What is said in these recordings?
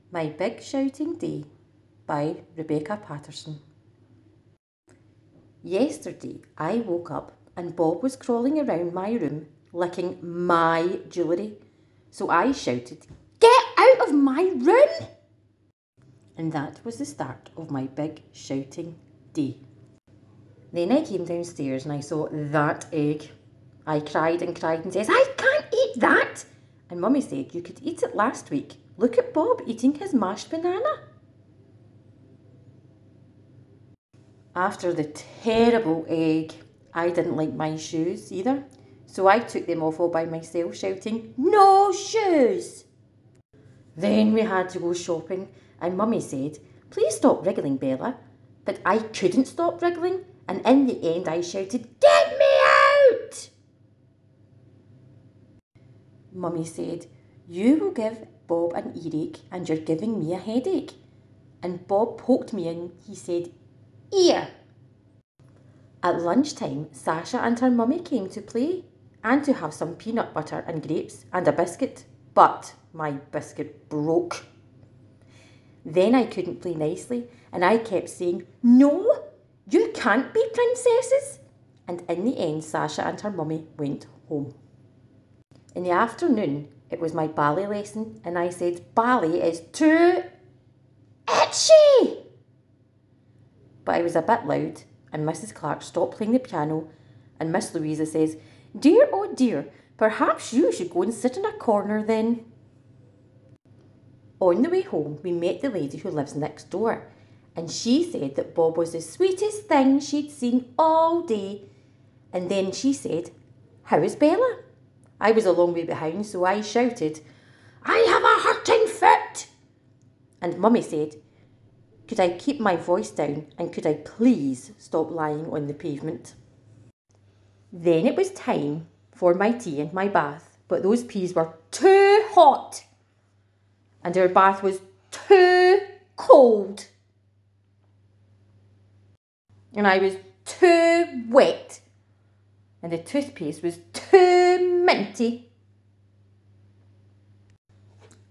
My Big Shouting Day by Rebecca Patterson. Yesterday I woke up and Bob was crawling around my room licking my jewellery. So I shouted, "Get out of my room!" And that was the start of my big shouting day. Then I came downstairs and I saw that egg. I cried and says, "I can't eat that!" And Mummy said, "You could eat it last week. Look at Bob eating his mashed banana." After the terrible egg, I didn't like my shoes either. So I took them off all by myself, shouting, "No shoes!" Then we had to go shopping and Mummy said, "Please stop wriggling, Bella." But I couldn't stop wriggling, and in the end I shouted, "Get me out!" Mummy said, "You will give Bob an earache and you're giving me a headache." And Bob poked me and he said, "Ear." At lunchtime, Sasha and her mummy came to play and to have some peanut butter and grapes and a biscuit. But my biscuit broke. Then I couldn't play nicely and I kept saying, "No, you can't be princesses." And in the end, Sasha and her mummy went home. In the afternoon, it was my ballet lesson and I said, "Ballet is too itchy." But I was a bit loud and Mrs. Clark stopped playing the piano and Miss Louisa says, "Dear, oh dear, perhaps you should go and sit in a corner then." On the way home, we met the lady who lives next door and she said that Bob was the sweetest thing she'd seen all day. And then she said, "How is Bella?" I was a long way behind, so I shouted, "I have a hurting foot." And Mummy said, could I keep my voice down and could I please stop lying on the pavement? Then it was time for my tea and my bath, but those peas were too hot and our bath was too cold. And I was too wet and the toothpaste was too minty.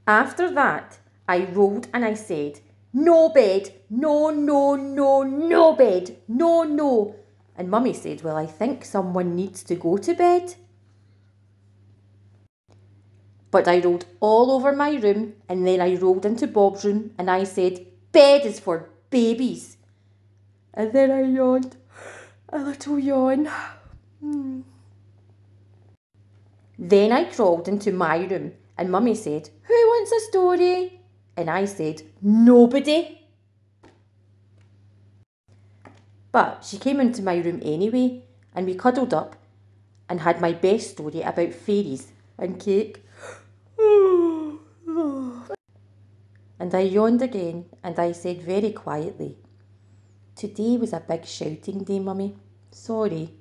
After that, I rolled and I said, "No bed, no, no, no, no bed, no, no." And Mummy said, "Well, I think someone needs to go to bed." But I rolled all over my room and then I rolled into Bob's room and I said, "Bed is for babies." And then I yawned, a little yawn. Then I crawled into my room and Mummy said, "Who wants a story?" And I said, "Nobody." But she came into my room anyway and we cuddled up and had my best story about fairies and cake. And I yawned again and I said very quietly, "Today was a big shouting day, Mummy. Sorry."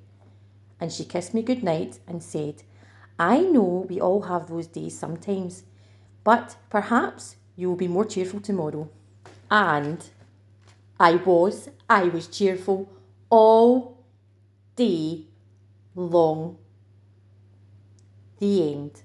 And she kissed me goodnight and said, "I know we all have those days sometimes, but perhaps you will be more cheerful tomorrow." And I was cheerful all day long. The end.